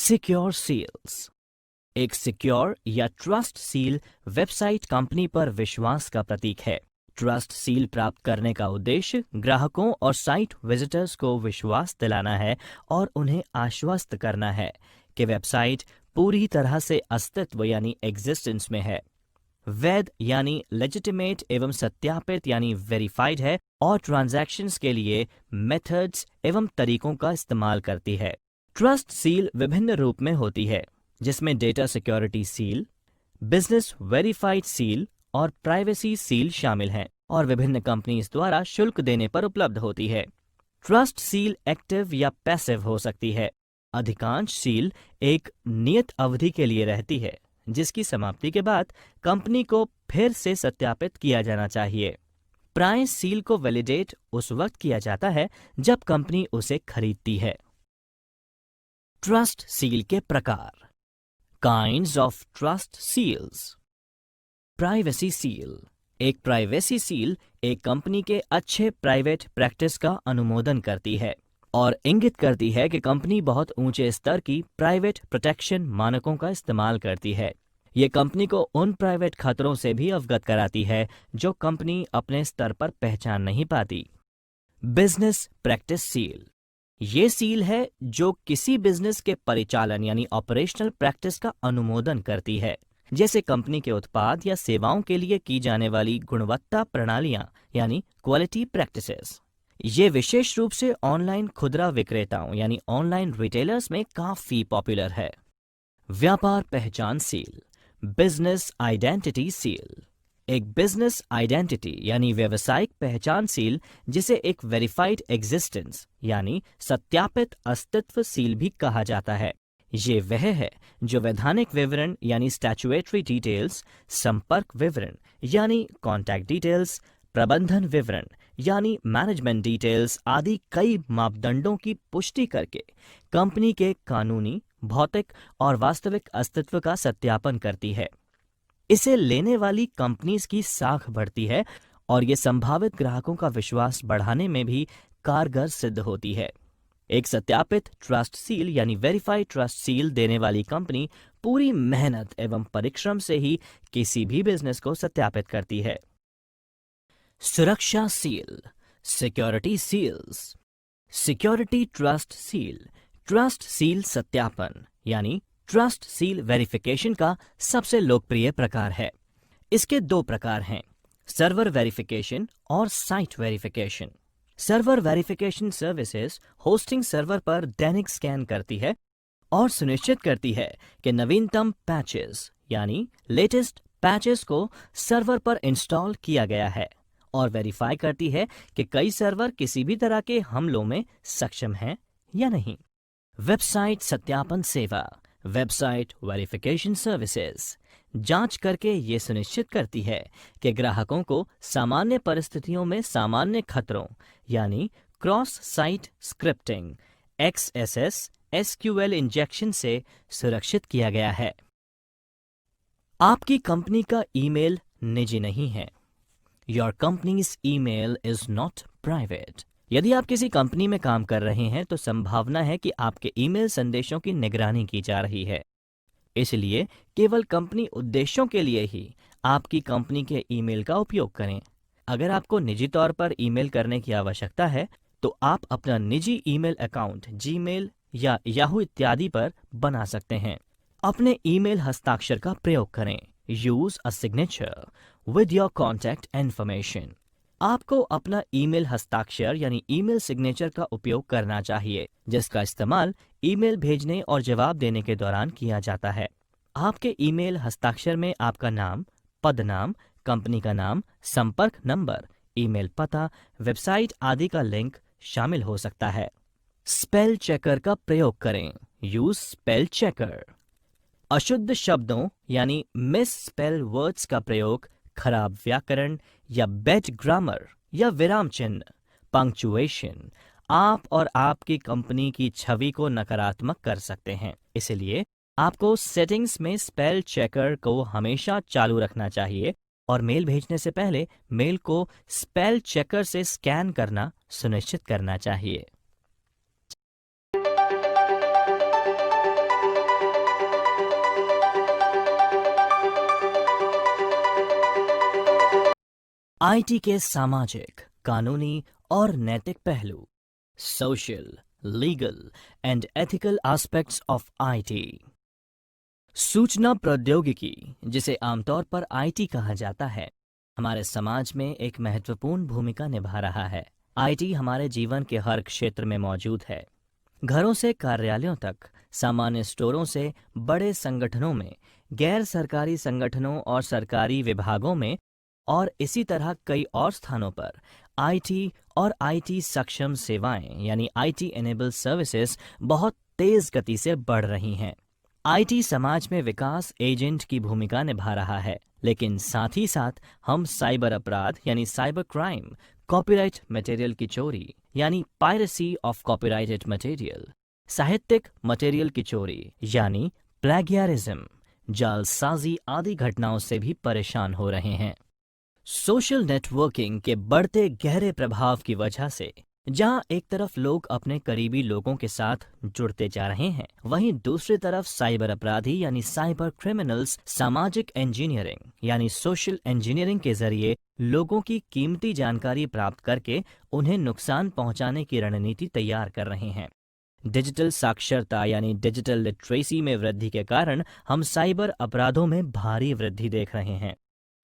Secure seals. एक secure या trust seal website company पर विश्वास का प्रतीक है। ट्रस्ट सील प्राप्त करने का उद्देश्य ग्राहकों और साइट विजिटर्स को विश्वास दिलाना है और उन्हें आश्वस्त करना है कि वेबसाइट पूरी तरह से अस्तित्व यानी एग्जिस्टेंस में है, वैध यानी लेजिटिमेट एवं सत्यापित यानी वेरीफाइड है और ट्रांजैक्शंस के लिए मेथड्स एवं तरीकों का इस्तेमाल करती है। ट्रस्ट सील विभिन्न रूप में होती है, जिसमें data security seal, business verified seal और प्राइवेसी सील शामिल हैं और विभिन्न कंपनीज द्वारा शुल्क देने पर उपलब्ध होती है। ट्रस्ट सील एक्टिव या पैसिव हो सकती है। अधिकांश सील एक नियत अवधि के लिए रहती है, जिसकी समाप्ति के बाद कंपनी को फिर से सत्यापित किया जाना चाहिए। प्राइस सील को वैलिडेट उस वक्त किया जाता है जब कंपनी उसे खरीदती है। ट्रस्ट सील के प्रकार। Kinds of trust seals. Privacy seal. एक प्राइवेसी सील एक कंपनी के अच्छे प्राइवेट प्रैक्टिस का अनुमोदन करती है और इंगित करती है कि कंपनी बहुत ऊंचे स्तर की प्राइवेट प्रोटेक्शन मानकों का इस्तेमाल करती है। ये कंपनी को उन प्राइवेट खतरों से भी अवगत कराती है जो कंपनी अपने स्तर पर पहचान नहीं पाती। Business practice seal. ये सील है जो किसी बिजनेस के परिचालन यानी ऑपरेशनल प्रैक्टिस का अनुमोदन करती है, जैसे कंपनी के उत्पाद या सेवाओं के लिए की जाने वाली गुणवत्ता प्रणालियां यानी क्वालिटी प्रैक्टिसेस। ये विशेष रूप से ऑनलाइन खुदरा विक्रेताओं यानी ऑनलाइन रिटेलर्स में काफी पॉपुलर है। व्यापार पहचान सील। Business identity seal. एक बिजनेस आइडेंटिटी यानी व्यावसायिक पहचान सील, जिसे एक वेरीफाइड एग्जिस्टेंस यानी सत्यापित अस्तित्व सील भी कहा जाता है। ये वह है जो वैधानिक विवरण यानी स्टैट्यूटरी डिटेल्स, संपर्क विवरण यानी कॉन्टैक्ट डिटेल्स, प्रबंधन विवरण यानी मैनेजमेंट डिटेल्स आदि कई मापदंडों की पुष्टि करके कंपनी के कानूनी, भौतिक और वास्तविक अस्तित्व का सत्यापन करती है। इसे लेने वाली कंपनीज की साख बढ़ती है और ये संभावित ग्राहकों का विश्वास बढ़ाने में भी कारगर सिद्ध होती है। एक सत्यापित ट्रस्ट सील यानी वेरीफाइड ट्रस्ट सील देने वाली कंपनी पूरी मेहनत एवं परिश्रम से ही किसी भी बिजनेस को सत्यापित करती है। सुरक्षा सील। Security seals. Security trust seal. Trust seal सत्यापन यानी ट्रस्ट सील वेरिफिकेशन का सबसे लोकप्रिय प्रकार है। इसके दो प्रकार हैं, सर्वर वेरिफिकेशन और site verification. Server verification services hosting server पर दैनिक स्कैन करती है और सुनिश्चित करती है कि नवीनतम पैचेस यानी लेटेस्ट पैचेस को सर्वर पर इंस्टॉल किया गया है और वेरीफाई करती है कि कई सर्वर किसी भी तरह के हमलों में सक्षम हैं या नहीं। वेबसाइट सत्यापन सेवा। वेबसाइट वेरिफिकेशन सर्विसेज जांच करके ये सुनिश्चित करती है कि ग्राहकों को सामान्य परिस्थितियों में सामान्य खतरों यानी cross site scripting, XSS, SQL injection से सुरक्षित किया गया है। आपकी कंपनी का ईमेल निजी नहीं है। Your company's email is not private. यदि आप किसी कंपनी में काम कर रहे हैं तो संभावना है कि आपके ईमेल संदेशों की निगरानी की जा रही है। इसलिए केवल कंपनी उद्देश्यों के लिए ही आपकी कंपनी के ईमेल का उपयोग करें। अगर आपको निजी तौर पर ईमेल करने की आवश्यकता है तो आप अपना निजी ईमेल अकाउंट जीमेल या याहू इत्यादि पर बना सकते हैं। अपने ईमेल हस्ताक्षर का प्रयोग करें। Use a signature with your contact information. आपको अपना ईमेल हस्ताक्षर यानी ईमेल सिग्नेचर का उपयोग करना चाहिए, जिसका इस्तेमाल ईमेल भेजने और जवाब देने के दौरान किया जाता है। आपके ईमेल हस्ताक्षर में आपका नाम, पदनाम, कंपनी का नाम, संपर्क नंबर, ईमेल पता, वेबसाइट आदि का लिंक शामिल हो सकता है। स्पेल चेकर का प्रयोग करें। Use spell checker. अशुद्ध शब्दों यानी मिस स्पेल वर्ड्स का प्रयोग, खराब व्याकरण या बैड ग्रामर या विराम चिन्ह, पंक्चुएशन आप और आपकी कंपनी की छवि को नकारात्मक कर सकते हैं। इसलिए आपको सेटिंग्स में स्पेल चेकर को हमेशा चालू रखना चाहिए और मेल भेजने से पहले मेल को स्पेल चेकर से स्कैन करना सुनिश्चित करना चाहिए। आईटी के सामाजिक, कानूनी और नैतिक पहलू, social, legal and ethical aspects of IT. सूचना प्रौद्योगिकी, जिसे आमतौर पर आईटी कहा जाता है, हमारे समाज में एक महत्वपूर्ण भूमिका निभा रहा है। आईटी हमारे जीवन के हर क्षेत्र में मौजूद है। घरों से कार्यालयों तक, सामान्य स्टोरों से बड़े संगठनों में, गैर सरकारी संगठनों और सरकारी विभागों में और इसी तरह कई और स्थानों पर आईटी और आईटी सक्षम सेवाएं यानी आईटी एनेबल सर्विसेज बहुत तेज गति से बढ़ रही हैं। आईटी समाज में विकास एजेंट की भूमिका निभा रहा है, लेकिन साथ ही साथ हम साइबर अपराध यानी साइबर क्राइम, कॉपीराइट मटेरियल की चोरी यानी पायरेसी ऑफ कॉपीराइटेड मटेरियल, साहित्यिक मटेरियल की चोरी यानी प्लेगियरिज्म, जालसाजी आदि घटनाओं से भी परेशान हो रहे हैं। सोशल नेटवर्किंग के बढ़ते गहरे प्रभाव की वजह से जहां एक तरफ लोग अपने करीबी लोगों के साथ जुड़ते जा रहे हैं, वहीं दूसरी तरफ साइबर अपराधी यानी साइबर क्रिमिनल्स सामाजिक इंजीनियरिंग यानी सोशल इंजीनियरिंग के जरिए लोगों की कीमती जानकारी प्राप्त करके उन्हें नुकसान पहुंचाने की रणनीति तैयार कर रहे हैं। डिजिटल साक्षरता यानी डिजिटल लिटरेसी में वृद्धि के कारण हम साइबर अपराधों में भारी वृद्धि देख रहे हैं।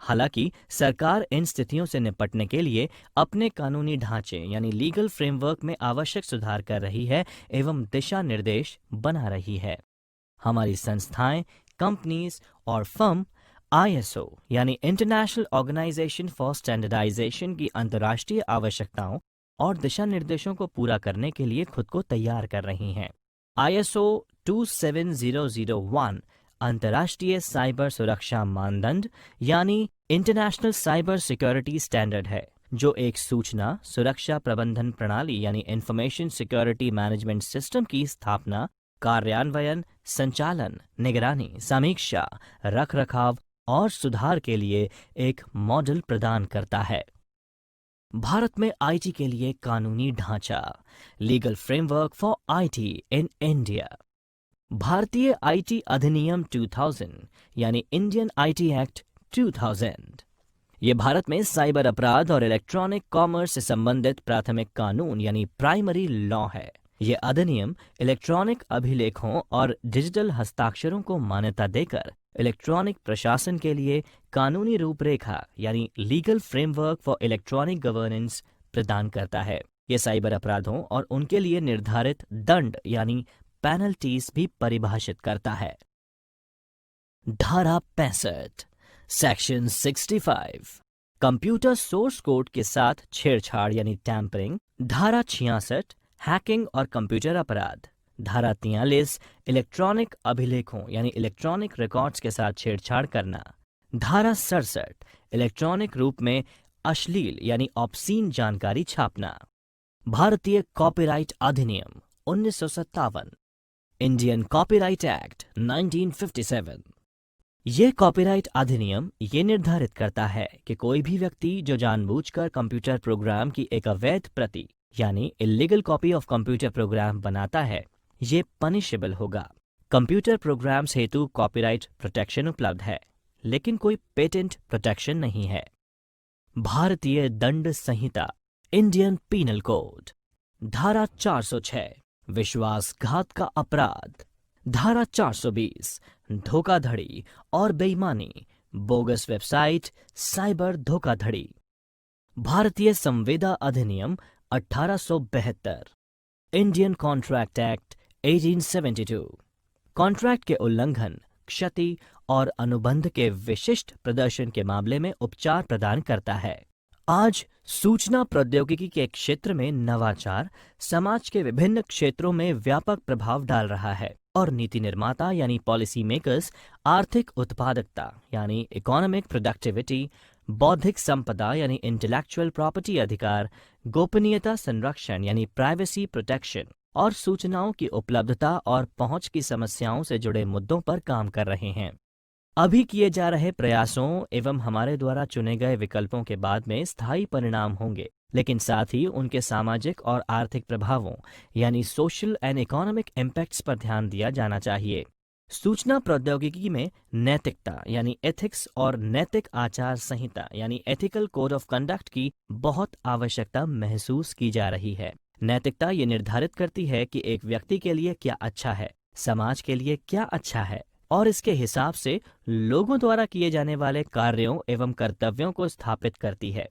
हालांकि सरकार इन स्थितियों से निपटने के लिए अपने कानूनी ढांचे यानी लीगल फ्रेमवर्क में आवश्यक सुधार कर रही है एवं दिशा निर्देश बना रही है। हमारी संस्थाएं, कंपनीज और फर्म आईएसओ यानी इंटरनेशनल ऑर्गेनाइजेशन फॉर स्टैंडर्डाइजेशन की अंतर्राष्ट्रीय आवश्यकताओं और दिशा निर्देशों को पूरा करने के लिए खुद को तैयार कर रही हैं। आईएसओ 27001 अंतर्राष्ट्रीय साइबर सुरक्षा मानदंड यानी इंटरनेशनल साइबर सिक्योरिटी स्टैंडर्ड है, जो एक सूचना सुरक्षा प्रबंधन प्रणाली यानी इंफॉर्मेशन सिक्योरिटी मैनेजमेंट सिस्टम की स्थापना, कार्यान्वयन, संचालन, निगरानी, समीक्षा, रखरखाव और सुधार के लिए एक मॉडल प्रदान करता है। भारत में आईटी के लिए कानूनी ढांचा, legal framework for IT in India. भारतीय आईटी अधिनियम 2000 यानी इंडियन आईटी एक्ट 2000, ये भारत में साइबर अपराध और इलेक्ट्रॉनिक कॉमर्स से संबंधित प्राथमिक कानून यानी प्राइमरी लॉ है। ये अधिनियम इलेक्ट्रॉनिक अभिलेखों और डिजिटल हस्ताक्षरों को मान्यता देकर इलेक्ट्रॉनिक प्रशासन के लिए कानूनी रूपरेखा यानी legal framework for electronic governance प्रदान करता है। ये साइबर अपराधों और उनके लिए निर्धारित दंड यानी पेनल्टीज भी परिभाषित करता है। धारा 65 सेक्शन 65 कंप्यूटर सोर्स कोड के साथ छेड़छाड़ यानी टैंपरिंग। धारा 66 हैकिंग और कंप्यूटर अपराध। धारा 43 इलेक्ट्रॉनिक अभिलेखों यानी इलेक्ट्रॉनिक रिकॉर्ड्स के साथ छेड़छाड़ करना। धारा 67 इलेक्ट्रॉनिक रूप में अश्लील यानी ऑब्सीन जानकारी छापना। भारतीय कॉपीराइट अधिनियम 1957, इंडियन कॉपीराइट एक्ट 1957। यह कॉपीराइट अधिनियम ये निर्धारित करता है कि कोई भी व्यक्ति जो जानबूझकर कंप्यूटर प्रोग्राम की एक अवैध प्रति यानी illegal copy of computer program बनाता है, ये पनिशेबल होगा। कंप्यूटर प्रोग्राम्स हेतु कॉपीराइट प्रोटेक्शन उपलब्ध है, लेकिन कोई पेटेंट प्रोटेक्शन नहीं है। भारतीय दंड संहिता इंडियन पीनल कोड। धारा 406 विश्वासघात का अपराध। धारा 420 धोखाधड़ी और बेईमानी, बोगस वेबसाइट, साइबर धोखाधड़ी। भारतीय संविदा अधिनियम 1872, इंडियन कॉन्ट्रैक्ट एक्ट 1872 कॉन्ट्रैक्ट के उल्लंघन, क्षति और अनुबंध के विशिष्ट प्रदर्शन के मामले में उपचार प्रदान करता है। आज सूचना प्रौद्योगिकी के क्षेत्र में नवाचार समाज के विभिन्न क्षेत्रों में व्यापक प्रभाव डाल रहा है और नीति निर्माता यानी पॉलिसी मेकर्स आर्थिक उत्पादकता यानी इकोनॉमिक प्रोडक्टिविटी, बौद्धिक संपदा यानी इंटेलेक्चुअल प्रॉपर्टी अधिकार, गोपनीयता संरक्षण यानी प्राइवेसी प्रोटेक्शन और सूचनाओं की उपलब्धता और पहुंच की समस्याओं से जुड़े मुद्दों पर काम कर रहे हैं। अभी किए जा रहे प्रयासों एवं हमारे द्वारा चुने गए विकल्पों के बाद में स्थायी परिणाम होंगे, लेकिन साथ ही उनके सामाजिक और आर्थिक प्रभावों यानी सोशल एंड इकोनॉमिक इम्पैक्ट्स पर ध्यान दिया जाना चाहिए। सूचना प्रौद्योगिकी में नैतिकता यानी एथिक्स और नैतिक आचार संहिता यानी एथिकल कोड ऑफ कंडक्ट की बहुत आवश्यकता महसूस की जा रही है। नैतिकता ये निर्धारित करती है कि एक व्यक्ति के लिए क्या अच्छा है, समाज के लिए क्या अच्छा है, और इसके हिसाब से लोगों द्वारा किए जाने वाले कार्यों एवं कर्तव्यों को स्थापित करती है।